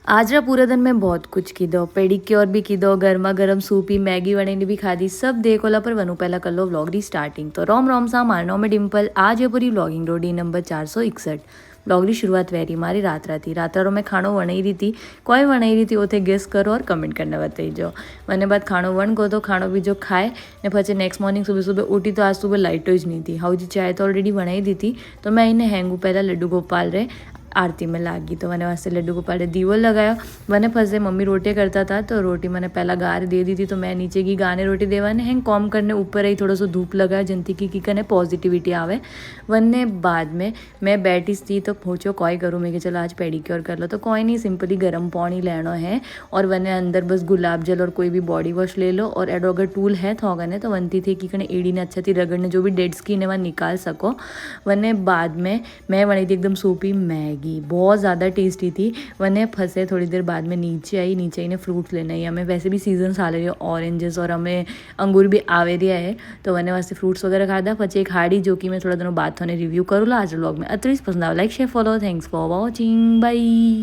आज रा पूरे दिन में बहुत कुछ कीधो, पेडिक्योर भी कीधो, गर्मा गर्म सूप ही, मैगी वणीने भी खाधी, सब देखोला पर वनु पहला कर लो व्लॉग री स्टार्टिंग। तो रोम रोम सा मारनो में डिम्पल आज ये पूरी व्लॉगिंग रोडी नंबर 461। व्लॉग री शुरुआत वेरी मारी रातरा में खाणो वणाई रही थी, कोई वणाई रही थी ओथे गेस करो और कमेंट करने बताई जो। मैंने बाद खाणो वण गो तो खाणो भी जो खाए ने पछे नेक्स्ट मॉर्निंग सुबह सुबह उठी तो आज सुबह लाइटो ज नहीं थी। हाउ जी चाय तो ऑलरेडी वणाई दी थी, तो मैं इन्हें हैंगू पहला लड्डू गोपाल रे आरती में लागी। तो मैंने वास्ते लड्डू गोपाल दीवो लगाया। मैंने फंसे मम्मी रोटी करता था तो रोटी मैंने पहला गार दे दी थी, तो मैं नीचे की गाने रोटी देवाने हैं कॉम करने ऊपर ही थोड़ा सा धूप लगाया जनती की कने पॉजिटिविटी आवे। वन्ने बाद में मैं बैठी थी तो पूछो कोई करूँ, मैं कि चलो आज पेडिक्योर कर लो। तो कोई नहीं, सिंपली गर्म पानी लेना है और वने अंदर बस गुलाब जल और कोई भी बॉडी वॉश ले लो। और एडो अगर टूल है थोगने तो वनती थी कि कने एड़ी ने अच्छा थी रगड़ने, जो भी डेड स्किन है वह निकाल सको। वने बाद में मैं बनी थी एकदम सूपी मैगी, बहुत ज़्यादा टेस्टी थी। वने फंसे थोड़ी देर बाद में नीचे आई ने फ्रूट्स लेना ही, हमें वैसे भी सीजन आ रही है ऑरेंजेस और हमें अंगूर भी आवे रिया है, तो वने वास्ते फ्रूट्स वगैरह खाधा। पचे एक हाड़ी जो कि मैं थोड़ा दिनों बाद थोड़े रिव्यू करूँ आज व्लॉग में। अतरीस पसंद आओ like share follow, thanks for watching, bye.